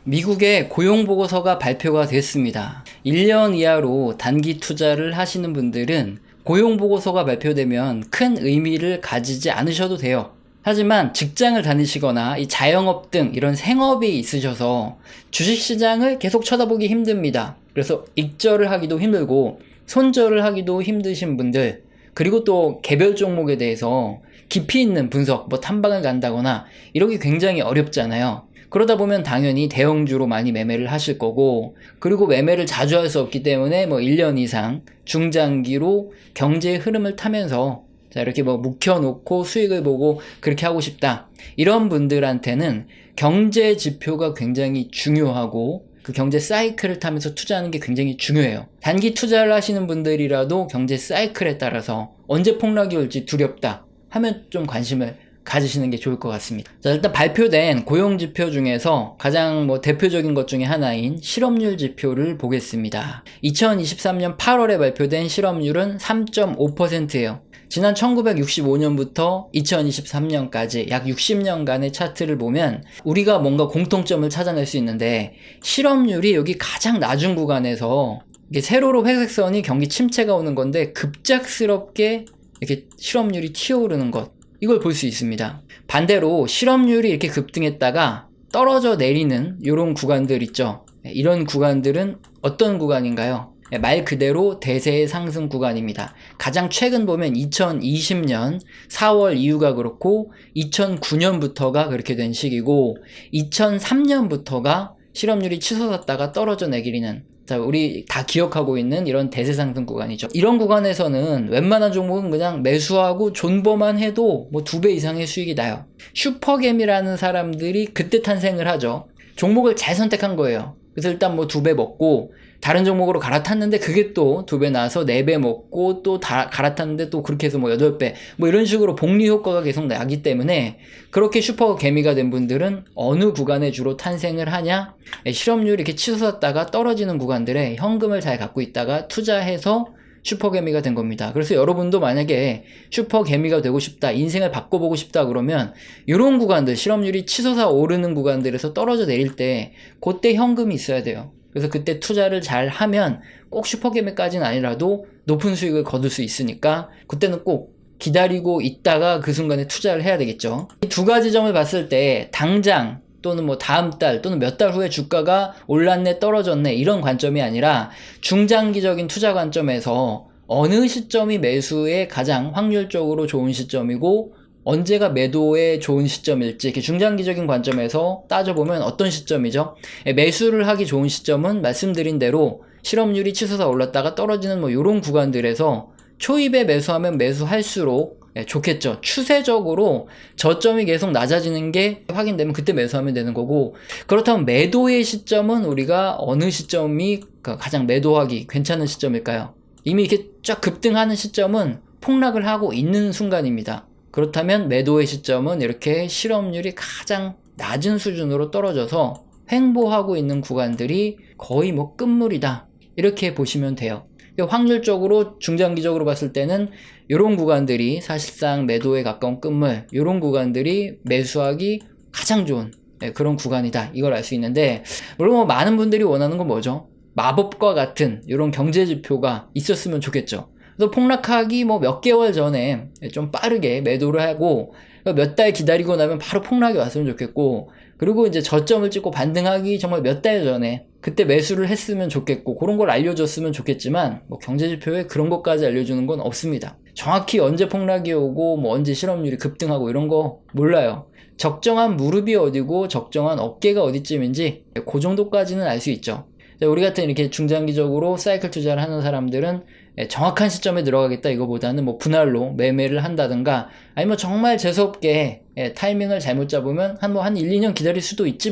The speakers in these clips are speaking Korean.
미국의 고용보고서가 발표가 됐습니다. 1년 이하로 단기 투자를 하시는 분들은 고용보고서가 발표되면 큰 의미를 가지지 않으셔도 돼요. 하지만 직장을 다니시거나 이 자영업 등 이런 생업이 있으셔서 주식시장을 계속 쳐다보기 힘듭니다. 그래서 익절을 하기도 힘들고 손절을 하기도 힘드신 분들, 그리고 또 개별 종목에 대해서 깊이 있는 분석, 탐방을 간다거나 이러기 굉장히 어렵잖아요. 그러다 보면 당연히 대형주로 많이 매매를 하실 거고, 그리고 매매를 자주 할 수 없기 때문에 1년 이상 중장기로 경제의 흐름을 타면서 자, 이렇게 묵혀놓고 수익을 보고 그렇게 하고 싶다. 이런 분들한테는 경제 지표가 굉장히 중요하고 그 경제 사이클을 타면서 투자하는 게 굉장히 중요해요. 단기 투자를 하시는 분들이라도 경제 사이클에 따라서 언제 폭락이 올지 두렵다 하면 좀 관심을 가지시는 게 좋을 것 같습니다. 자, 일단 발표된 고용지표 중에서 가장 대표적인 것 중에 하나인 실업률 지표를 보겠습니다. 2023년 8월에 발표된 실업률은 3.5%예요. 지난 1965년부터 2023년까지 약 60년간의 차트를 보면 우리가 뭔가 공통점을 찾아낼 수 있는데, 실업률이 여기 가장 낮은 구간에서 이게 세로로 회색선이 경기 침체가 오는 건데 급작스럽게 이렇게 실업률이 튀어오르는 것, 이걸 볼 수 있습니다. 반대로 실업률이 이렇게 급등했다가 떨어져 내리는 이런 구간들 있죠. 이런 구간들은 어떤 구간인가요? 말 그대로 대세의 상승 구간입니다. 가장 최근 보면 2020년 4월 이후가 그렇고 2009년부터가 그렇게 된 시기고 2003년부터가 실업률이 치솟았다가 떨어져 내리는, 자, 우리 다 기억하고 있는 이런 대세 상승 구간이죠. 이런 구간에서는 웬만한 종목은 그냥 매수하고 존버만 해도 2배 이상의 수익이 나요. 슈퍼겜이라는 사람들이 그때 탄생을 하죠. 종목을 잘 선택한 거예요. 그래서 일단 2배 먹고 다른 종목으로 갈아탔는데 그게 또 2배 나서 4배 먹고 또 갈아탔는데 또 그렇게 해서 8배 이런 식으로 복리 효과가 계속 나기 때문에, 그렇게 슈퍼 개미가 된 분들은 어느 구간에 주로 탄생을 하냐? 실업률이 이렇게 치솟았다가 떨어지는 구간들에 현금을 잘 갖고 있다가 투자해서 슈퍼개미가 된 겁니다. 그래서 여러분도 만약에 슈퍼개미가 되고 싶다, 인생을 바꿔보고 싶다 그러면 이런 구간들, 실업률이 치솟아 오르는 구간들에서 떨어져 내릴 때 그때 현금이 있어야 돼요. 그래서 그때 투자를 잘 하면 꼭 슈퍼개미까지는 아니라도 높은 수익을 거둘 수 있으니까 그때는 꼭 기다리고 있다가 그 순간에 투자를 해야 되겠죠. 이 두 가지 점을 봤을 때 당장 또는 다음 달 또는 몇 달 후에 주가가 올랐네 떨어졌네 이런 관점이 아니라 중장기적인 투자 관점에서 어느 시점이 매수에 가장 확률적으로 좋은 시점이고 언제가 매도에 좋은 시점일지, 이렇게 중장기적인 관점에서 따져보면 어떤 시점이죠? 매수를 하기 좋은 시점은 말씀드린 대로 실업률이 치솟아 올랐다가 떨어지는 이런 구간들에서 초입에 매수하면 매수할수록 좋겠죠. 추세적으로 저점이 계속 낮아지는 게 확인되면 그때 매수하면 되는 거고, 그렇다면 매도의 시점은 우리가 어느 시점이 가장 매도하기 괜찮은 시점일까요? 이미 이렇게 쫙 급등하는 시점은 폭락을 하고 있는 순간입니다. 그렇다면 매도의 시점은 이렇게 실업률이 가장 낮은 수준으로 떨어져서 횡보하고 있는 구간들이 거의 끝물이다, 이렇게 보시면 돼요. 확률적으로 중장기적으로 봤을 때는 이런 구간들이 사실상 매도에 가까운 끝물, 이런 구간들이 매수하기 가장 좋은 그런 구간이다, 이걸 알 수 있는데, 물론 많은 분들이 원하는 건 뭐죠? 마법과 같은 이런 경제 지표가 있었으면 좋겠죠. 그래서 폭락하기 몇 개월 전에 좀 빠르게 매도를 하고 몇 달 기다리고 나면 바로 폭락이 왔으면 좋겠고, 그리고 이제 저점을 찍고 반등하기 정말 몇 달 전에 그때 매수를 했으면 좋겠고, 그런 걸 알려줬으면 좋겠지만 경제지표에 그런 것까지 알려주는 건 없습니다. 정확히 언제 폭락이 오고 언제 실업률이 급등하고 이런 거 몰라요. 적정한 무릎이 어디고 적정한 어깨가 어디쯤인지 그 정도까지는 알 수 있죠. 우리 같은 이렇게 중장기적으로 사이클 투자를 하는 사람들은 정확한 시점에 들어가겠다 이거보다는 분할로 매매를 한다든가, 아니면 정말 재수없게 타이밍을 잘못 잡으면 한 1, 2년 기다릴 수도 있지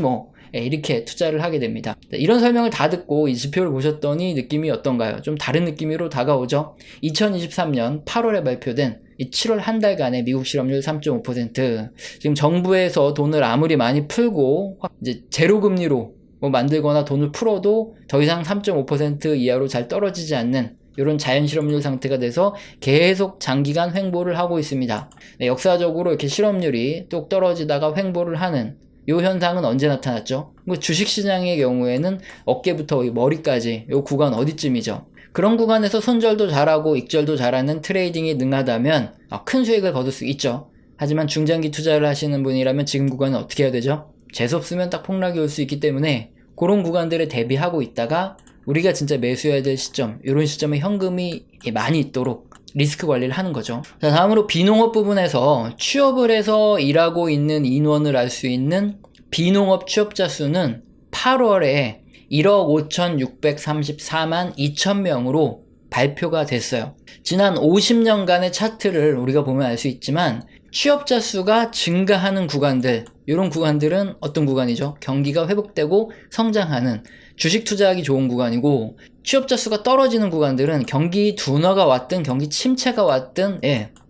이렇게 투자를 하게 됩니다. 이런 설명을 다 듣고 이 지표를 보셨더니 느낌이 어떤가요? 좀 다른 느낌으로 다가오죠? 2023년 8월에 발표된 이 7월 한 달간의 미국 실업률 3.5%, 지금 정부에서 돈을 아무리 많이 풀고 이제 제로금리로 만들거나 돈을 풀어도 더 이상 3.5% 이하로 잘 떨어지지 않는 이런 자연 실업률 상태가 돼서 계속 장기간 횡보를 하고 있습니다. 역사적으로 이렇게 실업률이 뚝 떨어지다가 횡보를 하는 이 현상은 언제 나타났죠? 주식시장의 경우에는 어깨부터 머리까지 이 구간 어디쯤이죠? 그런 구간에서 손절도 잘하고 익절도 잘하는 트레이딩이 능하다면 큰 수익을 거둘 수 있죠. 하지만 중장기 투자를 하시는 분이라면 지금 구간은 어떻게 해야 되죠? 재수없으면 딱 폭락이 올 수 있기 때문에 그런 구간들에 대비하고 있다가 우리가 진짜 매수해야 될 시점, 이런 시점에 현금이 많이 있도록 리스크 관리를 하는 거죠. 자, 다음으로 비농업 부분에서 취업을 해서 일하고 있는 인원을 알 수 있는 비농업 취업자 수는 8월에 1억 5,634만 2천명으로 발표가 됐어요. 지난 50년간의 차트를 우리가 보면 알 수 있지만 취업자 수가 증가하는 구간들, 이런 구간들은 어떤 구간이죠? 경기가 회복되고 성장하는 주식 투자하기 좋은 구간이고, 취업자 수가 떨어지는 구간들은 경기 둔화가 왔든 경기 침체가 왔든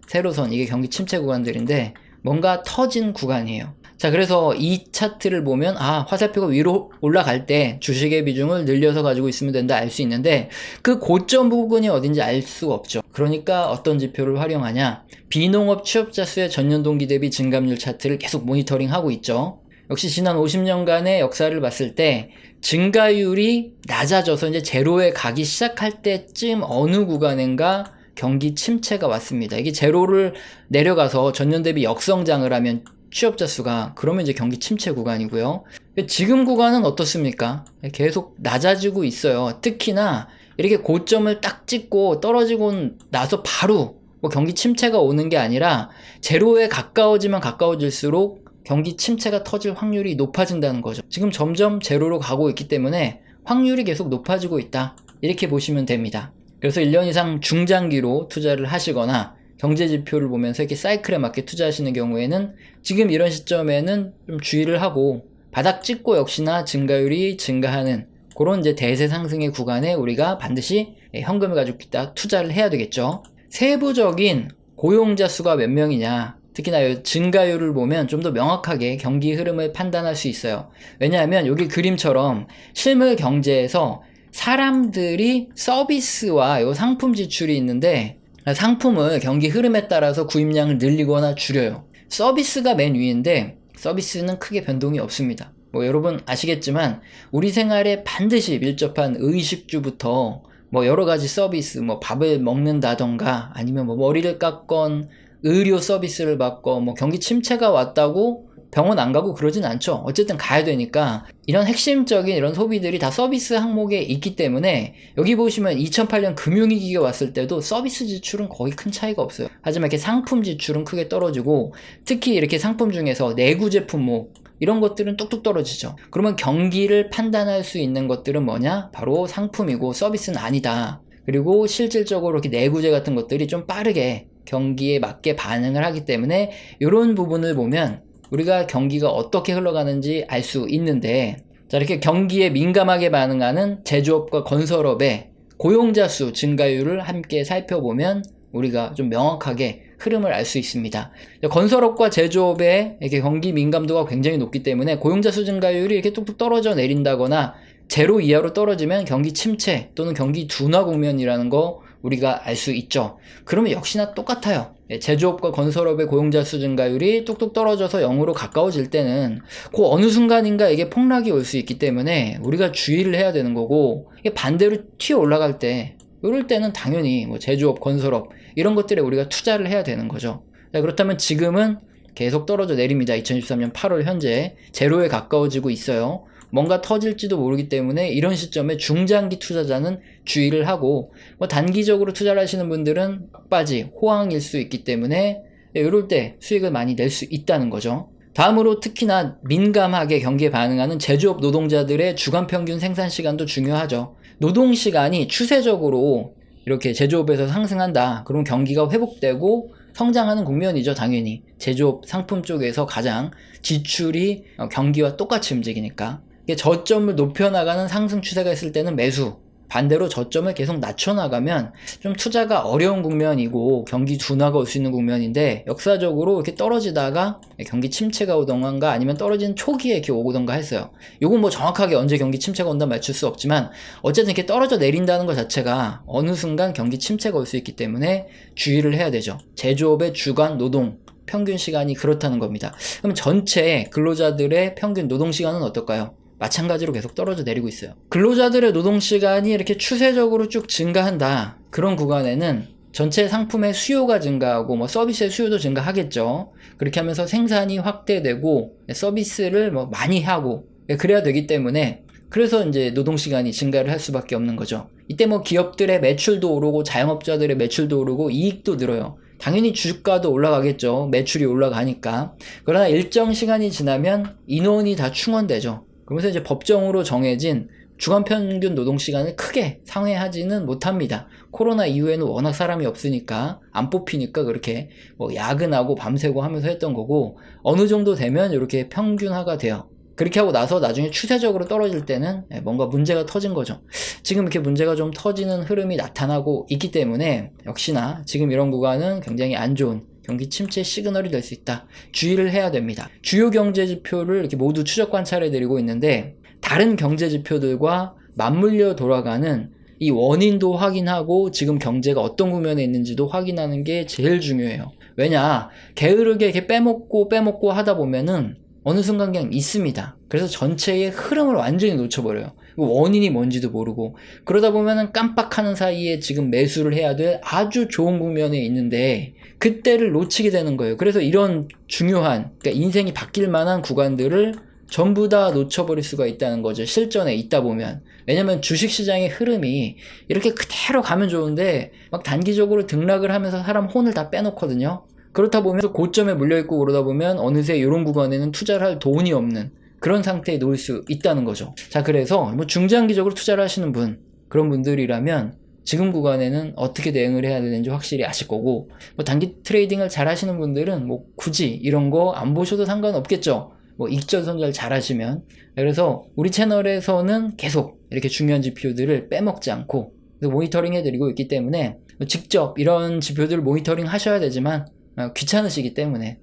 세로선, 이게 경기 침체 구간들인데 뭔가 터진 구간이에요. 자, 그래서 이 차트를 보면 화살표가 위로 올라갈 때 주식의 비중을 늘려서 가지고 있으면 된다 알 수 있는데, 그 고점 부분이 어딘지 알 수가 없죠. 그러니까 어떤 지표를 활용하냐, 비농업 취업자 수의 전년 동기 대비 증감률 차트를 계속 모니터링하고 있죠. 역시 지난 50년간의 역사를 봤을 때 증가율이 낮아져서 이제 제로에 가기 시작할 때쯤 어느 구간인가 경기 침체가 왔습니다. 이게 제로를 내려가서 전년 대비 역성장을 하면 취업자 수가, 그러면 이제 경기 침체 구간이고요. 지금 구간은 어떻습니까? 계속 낮아지고 있어요. 특히나 이렇게 고점을 딱 찍고 떨어지고 나서 바로 경기 침체가 오는 게 아니라 제로에 가까워지면 가까워질수록 경기 침체가 터질 확률이 높아진다는 거죠. 지금 점점 제로로 가고 있기 때문에 확률이 계속 높아지고 있다, 이렇게 보시면 됩니다. 그래서 1년 이상 중장기로 투자를 하시거나 경제 지표를 보면서 이렇게 사이클에 맞게 투자하시는 경우에는 지금 이런 시점에는 좀 주의를 하고, 바닥 찍고 역시나 증가율이 증가하는 그런 이제 대세 상승의 구간에 우리가 반드시 현금을 가지고 있다 투자를 해야 되겠죠. 세부적인 고용자 수가 몇 명이냐, 특히나 이 증가율을 보면 좀 더 명확하게 경기 흐름을 판단할 수 있어요. 왜냐하면 여기 그림처럼 실물 경제에서 사람들이 서비스와 이 상품 지출이 있는데, 상품을 경기 흐름에 따라서 구입량을 늘리거나 줄여요. 서비스가 맨 위인데 서비스는 크게 변동이 없습니다. 여러분 아시겠지만 우리 생활에 반드시 밀접한 의식주부터 여러 가지 서비스, 밥을 먹는다던가 아니면 머리를 깎건 의료 서비스를 받건 경기 침체가 왔다고 병원 안 가고 그러진 않죠. 어쨌든 가야 되니까 이런 핵심적인 이런 소비들이 다 서비스 항목에 있기 때문에, 여기 보시면 2008년 금융위기가 왔을 때도 서비스 지출은 거의 큰 차이가 없어요. 하지만 이렇게 상품 지출은 크게 떨어지고, 특히 이렇게 상품 중에서 내구 제품목 이런 것들은 뚝뚝 떨어지죠. 그러면 경기를 판단할 수 있는 것들은 뭐냐? 바로 상품이고 서비스는 아니다. 그리고 실질적으로 이렇게 내구재 같은 것들이 좀 빠르게 경기에 맞게 반응을 하기 때문에 이런 부분을 보면 우리가 경기가 어떻게 흘러가는지 알 수 있는데, 자, 이렇게 경기에 민감하게 반응하는 제조업과 건설업의 고용자 수 증가율을 함께 살펴보면 우리가 좀 명확하게 흐름을 알 수 있습니다. 건설업과 제조업의 이렇게 경기 민감도가 굉장히 높기 때문에 고용자 수 증가율이 이렇게 뚝뚝 떨어져 내린다거나 제로 이하로 떨어지면 경기 침체 또는 경기 둔화 국면이라는 거 우리가 알 수 있죠. 그러면 역시나 똑같아요. 제조업과 건설업의 고용자 수 증가율이 뚝뚝 떨어져서 0으로 가까워질 때는 그 어느 순간인가 이게 폭락이 올 수 있기 때문에 우리가 주의를 해야 되는 거고, 이게 반대로 튀어 올라갈 때, 이럴 때는 당연히 제조업, 건설업 이런 것들에 우리가 투자를 해야 되는 거죠. 자, 그렇다면 지금은 계속 떨어져 내립니다. 2023년 8월 현재 제로에 가까워지고 있어요. 뭔가 터질지도 모르기 때문에 이런 시점에 중장기 투자자는 주의를 하고, 단기적으로 투자를 하시는 분들은 막바지 호황일 수 있기 때문에 이럴 때 수익을 많이 낼 수 있다는 거죠. 다음으로 특히나 민감하게 경기에 반응하는 제조업 노동자들의 주간 평균 생산 시간도 중요하죠. 노동 시간이 추세적으로 이렇게 제조업에서 상승한다, 그럼 경기가 회복되고 성장하는 국면이죠. 당연히 제조업 상품 쪽에서 가장 지출이 경기와 똑같이 움직이니까. 저점을 높여나가는 상승 추세가 있을 때는 매수, 반대로 저점을 계속 낮춰나가면 좀 투자가 어려운 국면이고 경기 둔화가 올 수 있는 국면인데, 역사적으로 이렇게 떨어지다가 경기 침체가 오던가 아니면 떨어지는 초기에 이렇게 오던가 했어요. 요건 정확하게 언제 경기 침체가 온다 맞출 수 없지만 어쨌든 이렇게 떨어져 내린다는 것 자체가 어느 순간 경기 침체가 올 수 있기 때문에 주의를 해야 되죠. 제조업의 주간 노동 평균 시간이 그렇다는 겁니다. 그럼 전체 근로자들의 평균 노동시간은 어떨까요? 마찬가지로 계속 떨어져 내리고 있어요. 근로자들의 노동시간이 이렇게 추세적으로 쭉 증가한다. 그런 구간에는 전체 상품의 수요가 증가하고 서비스의 수요도 증가하겠죠. 그렇게 하면서 생산이 확대되고 서비스를 많이 하고 그래야 되기 때문에 그래서 이제 노동시간이 증가를 할 수밖에 없는 거죠. 이때 기업들의 매출도 오르고 자영업자들의 매출도 오르고 이익도 늘어요. 당연히 주가도 올라가겠죠. 매출이 올라가니까. 그러나 일정 시간이 지나면 인원이 다 충원되죠. 그러면서 이제 법정으로 정해진 주간 평균 노동시간을 크게 상회하지는 못합니다. 코로나 이후에는 워낙 사람이 없으니까 안 뽑히니까 그렇게 야근하고 밤새고 하면서 했던 거고, 어느 정도 되면 이렇게 평균화가 돼요. 그렇게 하고 나서 나중에 추세적으로 떨어질 때는 뭔가 문제가 터진 거죠. 지금 이렇게 문제가 좀 터지는 흐름이 나타나고 있기 때문에 역시나 지금 이런 구간은 굉장히 안 좋은 경기 침체 시그널이 될 수 있다. 주의를 해야 됩니다. 주요 경제 지표를 이렇게 모두 추적 관찰해 드리고 있는데, 다른 경제 지표들과 맞물려 돌아가는 이 원인도 확인하고 지금 경제가 어떤 국면에 있는지도 확인하는 게 제일 중요해요. 왜냐, 게으르게 이렇게 빼먹고 하다 보면은 어느 순간 그냥 있습니다. 그래서 전체의 흐름을 완전히 놓쳐버려요. 원인이 뭔지도 모르고, 그러다 보면은 깜빡하는 사이에 지금 매수를 해야 될 아주 좋은 국면에 있는데 그때를 놓치게 되는 거예요. 그래서 이런 중요한, 그러니까 인생이 바뀔 만한 구간들을 전부 다 놓쳐버릴 수가 있다는 거죠. 실전에 있다 보면. 왜냐면 주식시장의 흐름이 이렇게 그대로 가면 좋은데 막 단기적으로 등락을 하면서 사람 혼을 다 빼놓거든요. 그렇다 보면 고점에 물려있고 그러다 보면 어느새 이런 구간에는 투자를 할 돈이 없는 그런 상태에 놓일 수 있다는 거죠. 자, 그래서 중장기적으로 투자를 하시는 분, 그런 분들이라면 지금 구간에는 어떻게 대응을 해야 되는지 확실히 아실 거고, 단기 트레이딩을 잘 하시는 분들은 굳이 이런 거 안 보셔도 상관없겠죠. 익절 손절 잘 하시면. 그래서 우리 채널에서는 계속 이렇게 중요한 지표들을 빼먹지 않고 모니터링 해드리고 있기 때문에 직접 이런 지표들을 모니터링 하셔야 되지만 귀찮으시기 때문에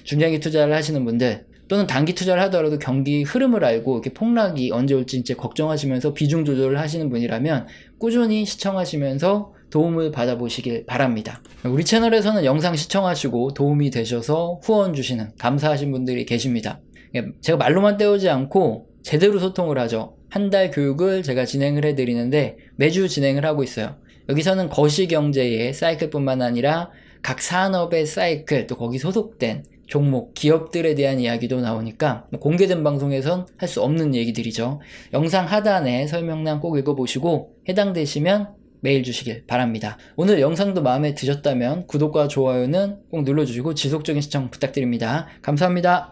중장기 투자를 하시는 분들, 또는 단기 투자를 하더라도 경기 흐름을 알고 이렇게 폭락이 언제 올지 이제 걱정하시면서 비중 조절을 하시는 분이라면 꾸준히 시청하시면서 도움을 받아보시길 바랍니다. 우리 채널에서는 영상 시청하시고 도움이 되셔서 후원 주시는 감사하신 분들이 계십니다. 제가 말로만 때우지 않고 제대로 소통을 하죠. 한 달 교육을 제가 진행을 해드리는데 매주 진행을 하고 있어요. 여기서는 거시경제의 사이클뿐만 아니라 각 산업의 사이클, 또 거기 소속된 종목, 기업들에 대한 이야기도 나오니까 공개된 방송에선 할 수 없는 얘기들이죠. 영상 하단에 설명란 꼭 읽어보시고 해당되시면 메일 주시길 바랍니다. 오늘 영상도 마음에 드셨다면 구독과 좋아요는 꼭 눌러주시고 지속적인 시청 부탁드립니다. 감사합니다.